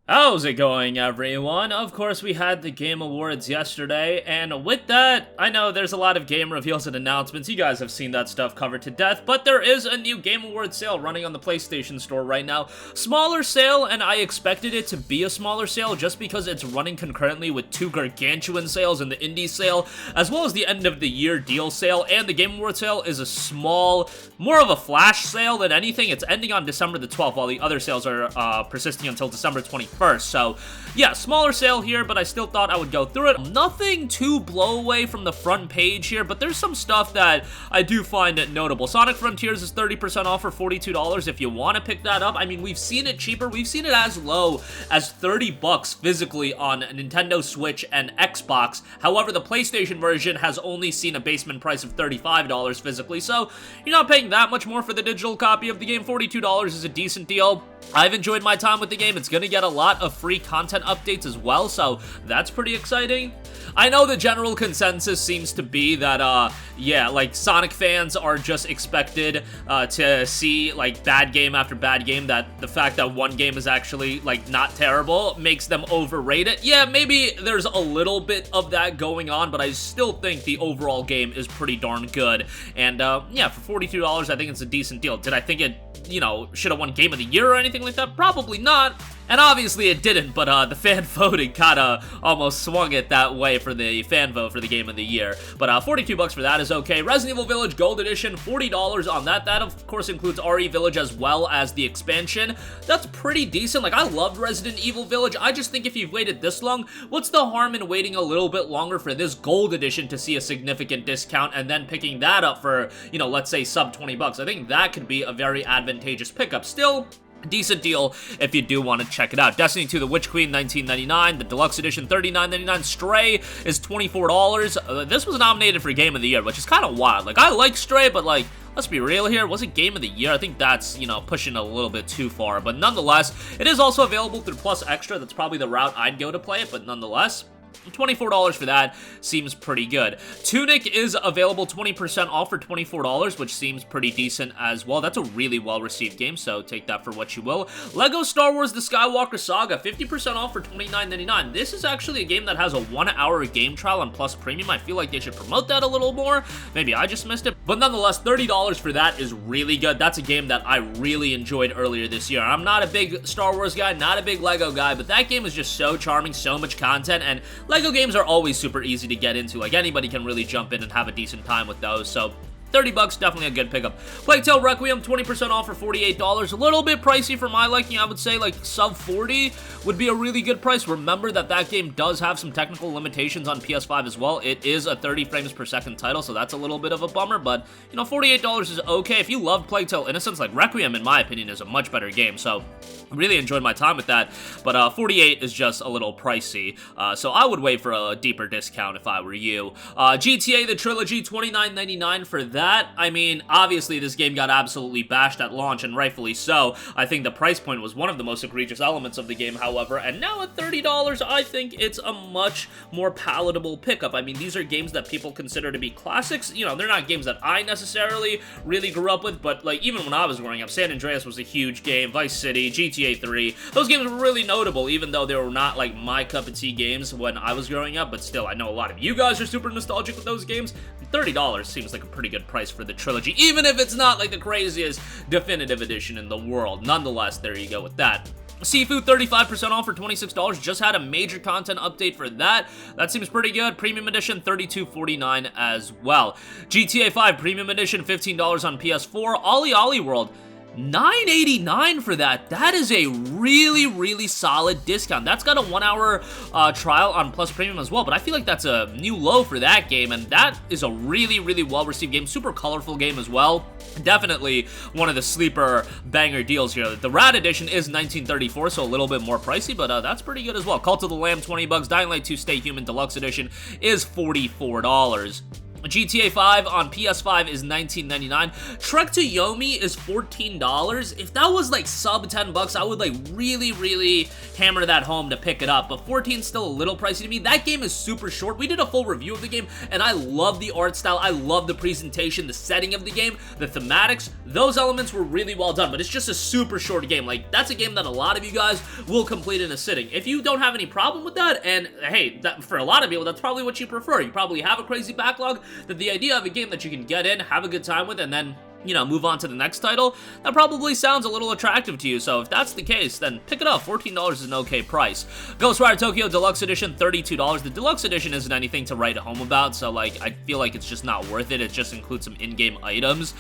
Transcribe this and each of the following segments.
How's it going, everyone? Of course, we had the Game Awards yesterday, and with that, I know there's a lot of game reveals and announcements. You guys have seen that stuff covered to death, but there is a new Game Awards sale running on the PlayStation Store right now. Smaller sale, and I expected it to be a smaller sale just because it's running concurrently with two gargantuan sales in the indie sale, as well as the end of the year deal sale, and the Game Awards sale is a small, more of a flash sale than anything. It's ending on December the 12th, while the other sales are persisting until December 21st. So yeah, smaller sale here, but I still thought I would go through it. Nothing too blow away from the front page here, but there's some stuff that I do find it notable. Sonic Frontiers is 30% off for $42 if you want to pick that up. I mean, we've seen it cheaper. We've seen it as low as 30 bucks physically on Nintendo Switch and Xbox. However, the PlayStation version has only seen a basement price of $35 physically, so you're not paying that much more for the digital copy of the game. $42 is a decent deal. I've enjoyed my time with the game. It's going to get a lot of free content updates as well, so that's pretty exciting. I know the general consensus seems to be that, yeah, like, Sonic fans are just expected to see, like, bad game after bad game, that the fact that one game is actually, like, not terrible makes them overrate it. Yeah, maybe there's a little bit of that going on, but I still think the overall game is pretty darn good. And, yeah, for $42, I think it's a decent deal. Did I think it, you know, should have won Game of the Year or anything like that? Probably not. And obviously it didn't, but the fan voting kinda almost swung it that way for the fan vote for the Game of the Year. But 42 bucks for that is okay. Resident Evil Village Gold Edition, $40 on that. That, of course, includes RE Village as well as the expansion. That's pretty decent. Like, I loved Resident Evil Village. I just think if you've waited this long, what's the harm in waiting a little bit longer for this Gold Edition to see a significant discount and then picking that up for, you know, let's say sub 20 bucks. I think that could be a very advantageous pickup. Still, decent deal if you do want to check it out. Destiny 2 The Witch Queen, $19.99. The Deluxe Edition, $39.99. Stray is $24. This was nominated for Game of the Year, which is kind of wild. Like, I like Stray, but, like, let's be real here. Was it Game of the Year? I think that's, you know, pushing a little bit too far. But nonetheless, it is also available through Plus Extra. That's probably the route I'd go to play it, but nonetheless, $24 for that seems pretty good. Tunic is available 20% off for $24, which seems pretty decent as well. That's a really well-received game, so take that for what you will. Lego Star Wars The Skywalker Saga, 50% off for $29.99. This is actually a game that has a 1-hour game trial on Plus Premium. I feel like they should promote that a little more. Maybe I just missed it. But nonetheless, $30 for that is really good. That's a game that I really enjoyed earlier this year. I'm not a big Star Wars guy, not a big Lego guy, but that game is just so charming, so much content, and Lego games are always super easy to get into. Like, anybody can really jump in and have a decent time with those, so 30 bucks, definitely a good pickup. Plague Tale Requiem, 20% off for $48. A little bit pricey for my liking. I would say, like, sub 40 would be a really good price. Remember that that game does have some technical limitations on PS5 as well. It is a 30 frames per second title, so that's a little bit of a bummer, but, you know, $48 is okay. If you love Plague Tale Innocence, like, Requiem, in my opinion, is a much better game, so I really enjoyed my time with that, but 48 is just a little pricey, so I would wait for a deeper discount if I were you. GTA The Trilogy, $29.99 for that. I mean, obviously this game got absolutely bashed at launch, and rightfully so. I think the price point was one of the most egregious elements of the game, however, and now at $30, I think it's a much more palatable pickup. I mean, these are games that people consider to be classics. You know, they're not games that I necessarily really grew up with, but, like, even when I was growing up, San Andreas was a huge game, Vice City, GTA 3, those games were really notable, even though they were not, like, my cup of tea games when I was growing up, but still, I know a lot of you guys are super nostalgic with those games. $30 seems like a pretty good price for the trilogy, even if it's not, like, the craziest definitive edition in the world. Nonetheless, there you go with that. Seafood, 35% off for $26. Just had a major content update for that. That seems pretty good. Premium Edition, $32.49 as well. GTA 5 Premium Edition, $15 on PS4. Ollie Ollie World, $9.89 for that. That is a really, really solid discount. That's got a 1-hour trial on Plus Premium as well, but I feel like that's a new low for that game, and that is a really, really well-received game. Super colorful game as well. Definitely one of the sleeper banger deals here. The Rad Edition is $19.34, so a little bit more pricey, but that's pretty good as well. Cult of the Lamb, 20 bucks. Dying Light 2 Stay Human Deluxe Edition is $44. GTA 5 on PS5 is $19.99. Trek to Yomi is $14. If that was like sub 10 bucks, I would like really hammer that home to pick it up, but 14 is still a little pricey to me. That game is super short. We did a full review of the game, and I love the art style. I love the presentation, the setting of the game, the thematics. Those elements were really well done, but it's just a super short game. Like, that's a game that a lot of you guys will complete in a sitting. If you don't have any problem with that, and hey, for a lot of people, that's probably what you prefer. You probably have a crazy backlog, that the idea of a game that you can get in, have a good time with, and then, you know, move on to the next title, that probably sounds a little attractive to you. So if that's the case, then pick it up. $14 is an okay price. Ghost Rider Tokyo Deluxe Edition, $32. The Deluxe Edition isn't anything to write home about, so like, I feel like it's just not worth it. It just includes some in-game items.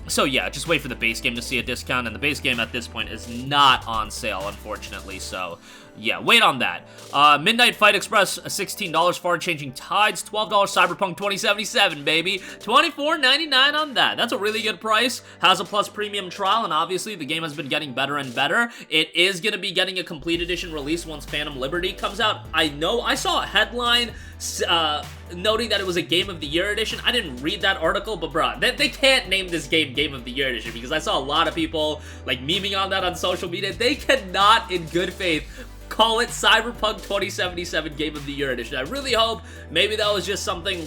So yeah, just wait for the base game to see a discount, and the base game at this point is not on sale, unfortunately, so yeah, wait on that. Midnight Fight Express, $16, Far Changing Tides, $12, Cyberpunk 2077, baby. $24.99 on that. That's a really good price. Has a Plus Premium trial, and obviously the game has been getting better and better. It is going to be getting a Complete Edition release once Phantom Liberty comes out. I know, I saw a headline noting that it was a Game of the Year edition. I didn't read that article, but bruh, they can't name this game Game of the Year edition, because I saw a lot of people like memeing on that on social media. They cannot, in good faith, call it Cyberpunk 2077 Game of the Year edition. I really hope maybe that was just something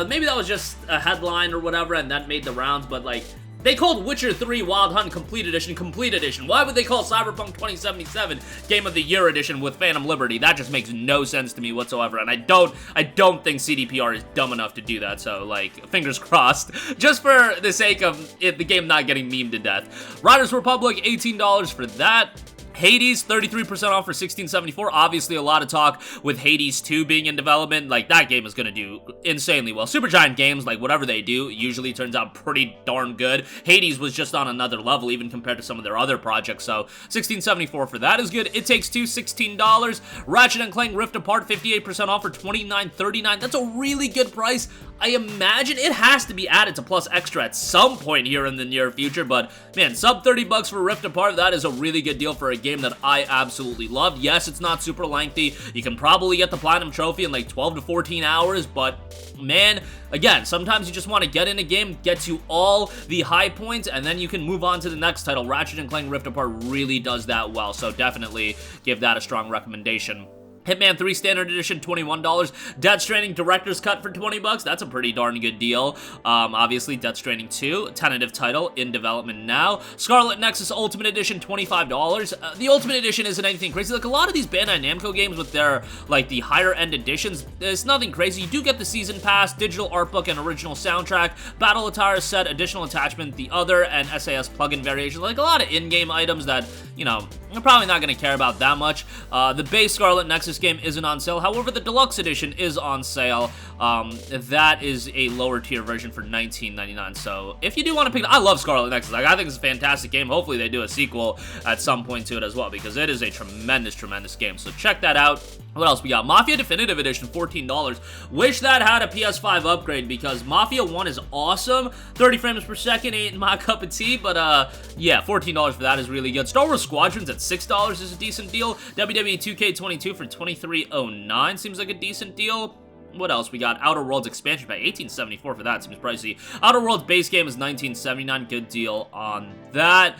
maybe that was just a headline or whatever, and that made the rounds, but like, they called Witcher 3 Wild Hunt Complete Edition. Why would they call Cyberpunk 2077 Game of the Year Edition with Phantom Liberty? That just makes no sense to me whatsoever, and I don't think CDPR is dumb enough to do that, so, like, fingers crossed, just for the sake of the game not getting memed to death. Riders Republic, $18 for that. Hades, 33% off for $16.74. Obviously, a lot of talk with Hades 2 being in development. Like, that game is going to do insanely well. Supergiant Games, like, whatever they do, usually turns out pretty darn good. Hades was just on another level, even compared to some of their other projects, so $16.74 for that is good. It Takes Two, $16. Ratchet & Clank Rift Apart, 58% off for $29.39. That's a really good price. I imagine it has to be added to Plus Extra at some point here in the near future, but man, sub 30 bucks for Rift Apart, that is a really good deal for a game that I absolutely love. Yes, it's not super lengthy. You can probably get the Platinum Trophy in like 12 to 14 hours, but man, again, sometimes you just want to get in a game, get to all the high points, and then you can move on to the next title. Ratchet & Clank Rift Apart really does that well, so definitely give that a strong recommendation. Hitman 3 Standard Edition, $21. Death Stranding Director's Cut for 20 bucks. That's a pretty darn good deal. Obviously, Death Stranding 2, tentative title, in development now. Scarlet Nexus Ultimate Edition, $25. The Ultimate Edition isn't anything crazy. Like, a lot of these Bandai Namco games with their, like, the higher-end editions, it's nothing crazy. You do get the Season Pass, digital art book, and original soundtrack, battle attire set, additional attachment, the other, and SAS plugin variation. Like, a lot of in-game items that, you know, you're probably not going to care about that much. The base Scarlet Nexus game isn't on sale. However, the Deluxe Edition is on sale. That is a lower tier version for $19.99. So if you do want to pick it, I love Scarlet Nexus. Like, I think it's a fantastic game. Hopefully they do a sequel at some point to it as well, because it is a tremendous game. So check that out. What else we got? Mafia Definitive Edition, $14. Wish that had a PS5 upgrade, because Mafia 1 is awesome. 30 frames per second ain't my cup of tea, but yeah, $14 for that is really good. Star Wars Squadrons at $6 is a decent deal. WWE 2K22 for $23.09 seems like a decent deal. What else? We got Outer Worlds expansion pack, $18.74 for that. Seems pricey. Outer Worlds base game is $19.79. Good deal on that.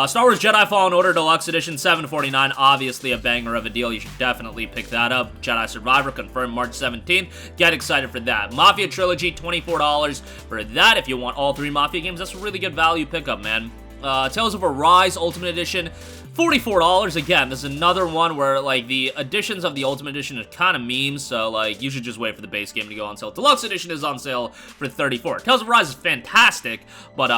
Star Wars Jedi Fallen Order Deluxe Edition, $7.49. Obviously a banger of a deal. You should definitely pick that up. Jedi Survivor confirmed March 17th. Get excited for that. Mafia Trilogy, $24 for that. If you want all three Mafia games, that's a really good value pickup, man. Tales of Arise Ultimate Edition, $44. Again, this is another one where, like, the editions of the Ultimate Edition are kind of memes, so, like, you should just wait for the base game to go on sale. Deluxe Edition is on sale for $34. Tales of Arise is fantastic, but,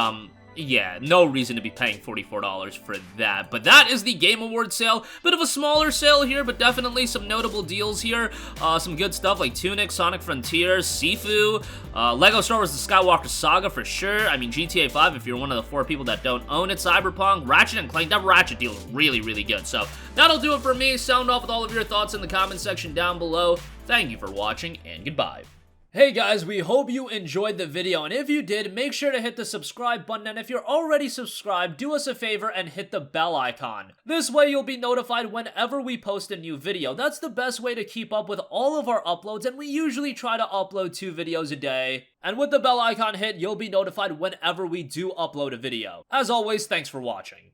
yeah, no reason to be paying $44 for that. But that is the Game Awards sale. Bit of a smaller sale here, but definitely some notable deals here. Some good stuff like Tunic, Sonic Frontiers, Sifu, Lego Star Wars The Skywalker Saga for sure. I mean, GTA 5 if you're one of the 4 people that don't own it. Cyberpunk, Ratchet & Clank. That Ratchet deal is really good. So that'll do it for me. Sound off with all of your thoughts in the comment section down below. Thank you for watching, and goodbye. Hey guys, we hope you enjoyed the video, and if you did, make sure to hit the subscribe button, and if you're already subscribed, do us a favor and hit the bell icon. This way you'll be notified whenever we post a new video. That's the best way to keep up with all of our uploads, and we usually try to upload 2 videos a day. And with the bell icon hit, you'll be notified whenever we do upload a video. As always, thanks for watching.